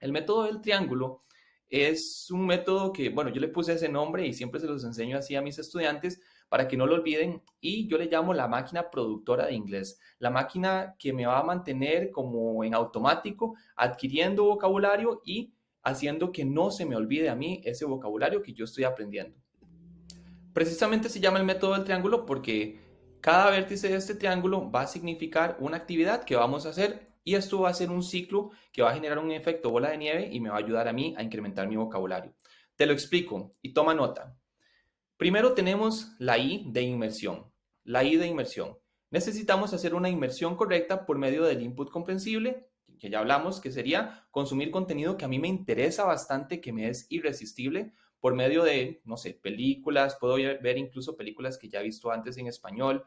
El método del triángulo es un método que, bueno, yo le puse ese nombre y siempre se los enseño así a mis estudiantes para que no lo olviden, y yo le llamo la máquina productora de inglés, la máquina que me va a mantener como en automático adquiriendo vocabulario y haciendo que no se me olvide a mí ese vocabulario que yo estoy aprendiendo. Precisamente se llama el método del triángulo porque cada vértice de este triángulo va a significar una actividad que vamos a hacer, y esto va a ser un ciclo que va a generar un efecto bola de nieve y me va a ayudar a mí a incrementar mi vocabulario. Te lo explico y toma nota. Primero tenemos la I de inmersión. La I de inmersión. Necesitamos hacer una inmersión correcta por medio del input comprensible, que ya hablamos, que sería consumir contenido que a mí me interesa bastante, que me es irresistible, por medio de, no sé, películas. Puedo ver incluso películas que ya he visto antes en español.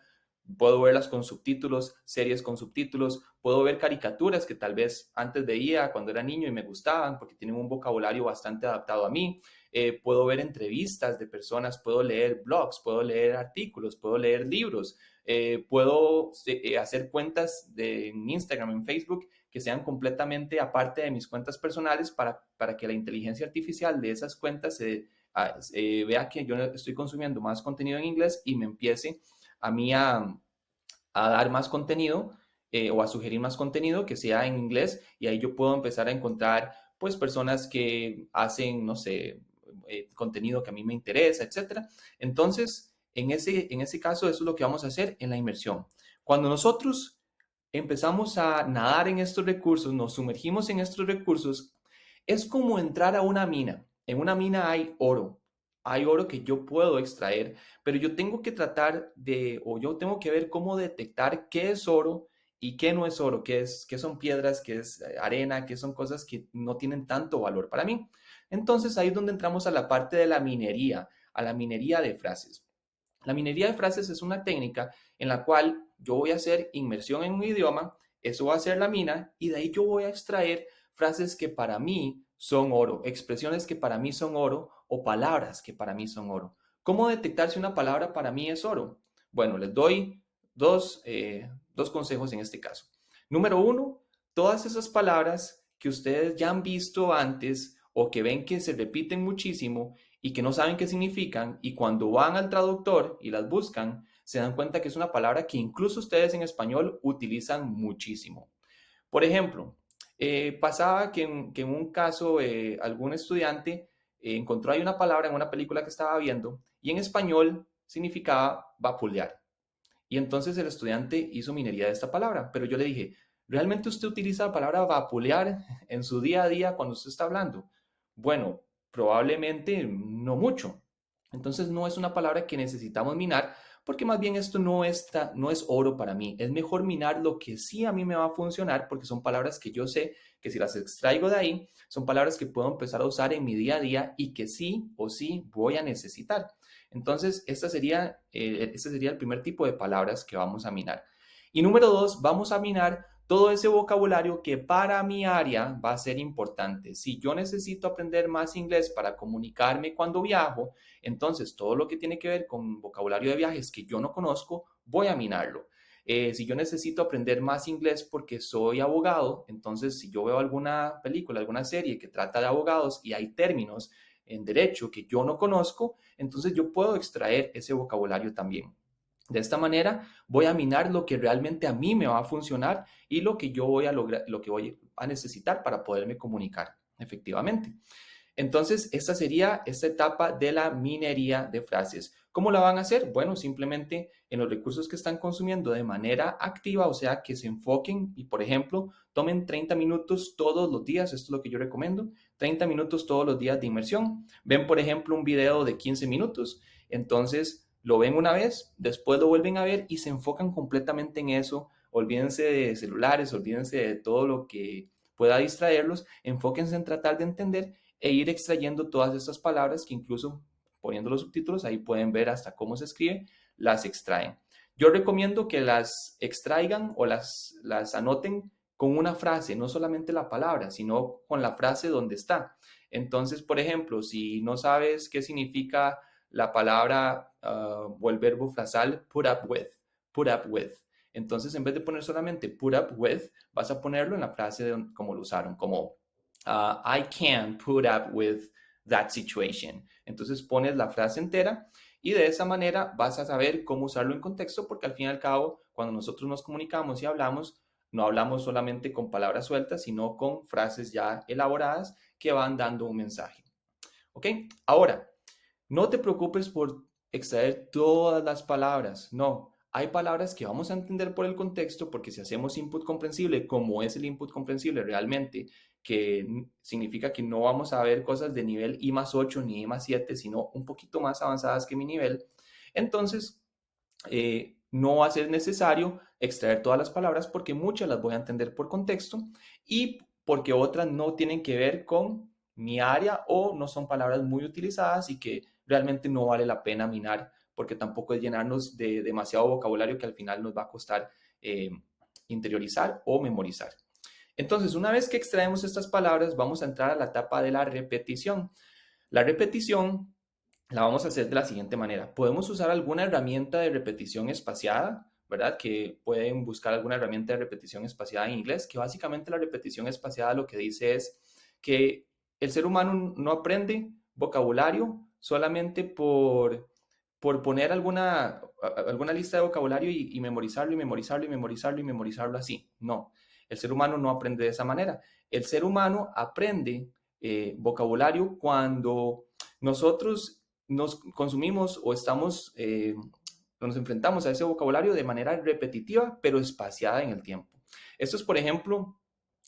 Puedo verlas con subtítulos, series con subtítulos. Puedo ver caricaturas que tal vez antes veía cuando era niño y me gustaban porque tienen un vocabulario bastante adaptado a mí. Puedo ver entrevistas de personas, puedo leer blogs, puedo leer artículos, puedo leer libros, puedo hacer cuentas en Instagram, en Facebook, que sean completamente aparte de mis cuentas personales para que la inteligencia artificial de esas cuentas vea que yo estoy consumiendo más contenido en inglés y me empiece a mí a dar más contenido, o a sugerir más contenido que sea en inglés, y ahí yo puedo empezar a encontrar pues personas que hacen, no sé, contenido que a mí me interesa, etcétera. Entonces, en ese caso, eso es lo que vamos a hacer en la inmersión. Cuando nosotros empezamos a nadar en estos recursos, nos sumergimos en estos recursos, es como entrar a una mina. En una mina hay oro que yo puedo extraer, pero yo tengo que tratar de, o yo tengo que ver cómo detectar qué es oro y qué no es oro, qué son piedras, qué es arena, qué son cosas que no tienen tanto valor para mí. Entonces ahí es donde entramos a la parte de la minería, a la minería de frases. La minería de frases es una técnica en la cual yo voy a hacer inmersión en un idioma, eso va a ser la mina, y de ahí yo voy a extraer frases que para mí son oro, expresiones que para mí son oro o palabras que para mí son oro. ¿Cómo detectar si una palabra para mí es oro? Bueno, les doy dos consejos en este caso. Número uno, todas esas palabras que ustedes ya han visto antes o que ven que se repiten muchísimo y que no saben qué significan, y cuando van al traductor y las buscan, se dan cuenta que es una palabra que incluso ustedes en español utilizan muchísimo. Por ejemplo, pasaba que en un caso algún estudiante encontró ahí una palabra en una película que estaba viendo y en español significaba vapulear. Y entonces el estudiante hizo minería de esta palabra, pero yo le dije, ¿realmente usted utiliza la palabra vapulear en su día a día cuando usted está hablando? Bueno, probablemente no mucho. Entonces no es una palabra que necesitamos minar, porque más bien esto no es oro para mí. Es mejor minar lo que sí a mí me va a funcionar, porque son palabras que yo sé que si las extraigo de ahí, son palabras que puedo empezar a usar en mi día a día y que sí o sí voy a necesitar. Entonces, este sería el primer tipo de palabras que vamos a minar. Y número dos, vamos a minar todo ese vocabulario que para mi área va a ser importante. Si yo necesito aprender más inglés para comunicarme cuando viajo, entonces todo lo que tiene que ver con vocabulario de viajes que yo no conozco, voy a minarlo. Si yo necesito aprender más inglés porque soy abogado, entonces si yo veo alguna película, alguna serie que trata de abogados y hay términos en derecho que yo no conozco, entonces yo puedo extraer ese vocabulario también. De esta manera voy a minar lo que realmente a mí me va a funcionar y lo que yo voy a lograr, lo que voy a necesitar para poderme comunicar efectivamente. Entonces, esta sería esta etapa de la minería de frases. ¿Cómo la van a hacer? Bueno, simplemente en los recursos que están consumiendo de manera activa, o sea, que se enfoquen y, por ejemplo, tomen 30 minutos todos los días, esto es lo que yo recomiendo, 30 minutos todos los días de inmersión. Ven, por ejemplo, un video de 15 minutos, entonces lo ven una vez, después lo vuelven a ver y se enfocan completamente en eso. Olvídense de celulares, olvídense de todo lo que pueda distraerlos, enfóquense en tratar de entender e ir extrayendo todas estas palabras que incluso poniendo los subtítulos, ahí pueden ver hasta cómo se escribe, las extraen. Yo recomiendo que las extraigan o las anoten con una frase, no solamente la palabra, sino con la frase donde está. Entonces, por ejemplo, si no sabes qué significa la palabra o el verbo frasal put up with. Entonces, en vez de poner solamente put up with, vas a ponerlo en la frase como lo usaron, como I can't put up with that situation. Entonces pones la frase entera y de esa manera vas a saber cómo usarlo en contexto, porque al fin y al cabo, cuando nosotros nos comunicamos y hablamos, no hablamos solamente con palabras sueltas, sino con frases ya elaboradas que van dando un mensaje. ¿Ok? Ahora, no te preocupes por extraer todas las palabras, no. Hay palabras que vamos a entender por el contexto, porque si hacemos input comprensible, como es el input comprensible realmente, que significa que no vamos a ver cosas de nivel I+8 ni I+7, sino un poquito más avanzadas que mi nivel, entonces no va a ser necesario extraer todas las palabras porque muchas las voy a entender por contexto y porque otras no tienen que ver con mi área o no son palabras muy utilizadas y que realmente no vale la pena minar porque tampoco es llenarnos de demasiado vocabulario que al final nos va a costar interiorizar o memorizar. Entonces, una vez que extraemos estas palabras, vamos a entrar a la etapa de la repetición. La repetición la vamos a hacer de la siguiente manera. Podemos usar alguna herramienta de repetición espaciada, ¿verdad? Que pueden buscar alguna herramienta de repetición espaciada en inglés, que básicamente la repetición espaciada lo que dice es que el ser humano no aprende vocabulario solamente por poner alguna lista de vocabulario y memorizarlo y memorizarlo y memorizarlo y memorizarlo así. No, el ser humano no aprende de esa manera. El ser humano aprende vocabulario cuando nosotros nos consumimos o nos enfrentamos a ese vocabulario de manera repetitiva, pero espaciada en el tiempo. Esto es, por ejemplo,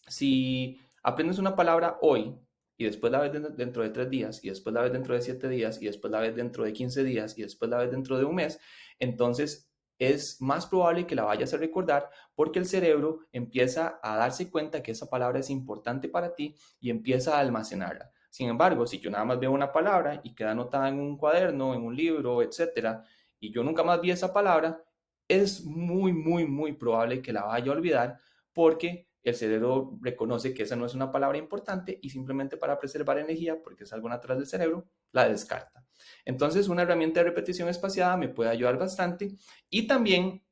si aprendes una palabra hoy y después la ves dentro de 3 días y después la ves dentro de 7 días y después la ves dentro de 15 días y después la ves dentro de un mes, entonces es más probable que la vayas a recordar porque el cerebro empieza a darse cuenta que esa palabra es importante para ti y empieza a almacenarla. Sin embargo, si yo nada más veo una palabra y queda anotada en un cuaderno, en un libro, etcétera, y yo nunca más vi esa palabra, es muy, muy, muy probable que la vaya a olvidar porque el cerebro reconoce que esa no es una palabra importante y simplemente para preservar energía, porque es algo natural del cerebro, la descarta. Entonces, una herramienta de repetición espaciada me puede ayudar bastante y también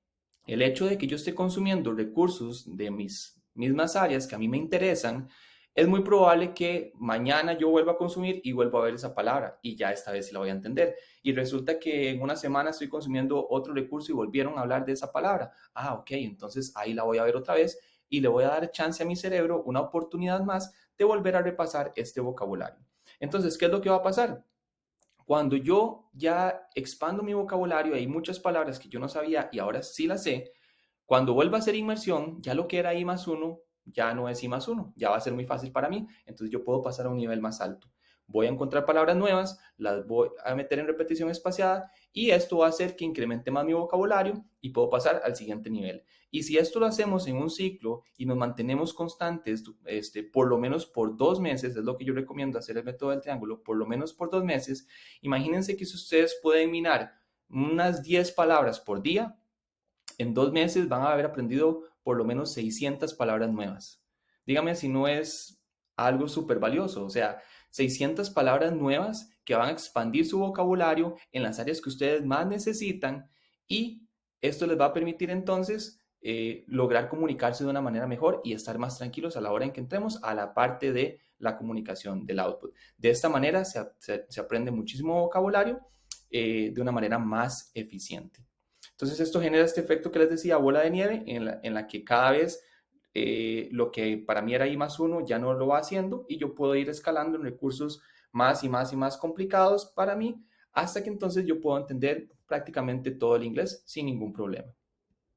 el hecho de que yo esté consumiendo recursos de mis mismas áreas que a mí me interesan, es muy probable que mañana yo vuelva a consumir y vuelva a ver esa palabra y ya esta vez sí la voy a entender. Y resulta que en una semana estoy consumiendo otro recurso y volvieron a hablar de esa palabra. Ah, ok, entonces ahí la voy a ver otra vez y le voy a dar chance a mi cerebro, una oportunidad más de volver a repasar este vocabulario. Entonces, ¿qué es lo que va a pasar? Cuando yo ya expando mi vocabulario, hay muchas palabras que yo no sabía y ahora sí las sé, cuando vuelva a hacer inmersión, ya lo que era I+1 ya no es I+1, ya va a ser muy fácil para mí, entonces yo puedo pasar a un nivel más alto. Voy a encontrar palabras nuevas, las voy a meter en repetición espaciada y esto va a hacer que incremente más mi vocabulario y puedo pasar al siguiente nivel. Y si esto lo hacemos en un ciclo y nos mantenemos constantes, por lo menos por 2 meses, es lo que yo recomiendo hacer el método del triángulo, por lo menos por 2 meses, imagínense que si ustedes pueden minar unas 10 palabras por día, en 2 meses van a haber aprendido por lo menos 600 palabras nuevas. Dígame si no es algo súper valioso, o sea, 600 palabras nuevas que van a expandir su vocabulario en las áreas que ustedes más necesitan y esto les va a permitir entonces lograr comunicarse de una manera mejor y estar más tranquilos a la hora en que entremos a la parte de la comunicación, del output. De esta manera se aprende muchísimo vocabulario de una manera más eficiente. Entonces esto genera este efecto que les decía, bola de nieve, en la que cada vez lo que para mí era I+1 ya no lo va haciendo y yo puedo ir escalando en recursos más y más y más complicados para mí hasta que entonces yo puedo entender prácticamente todo el inglés sin ningún problema.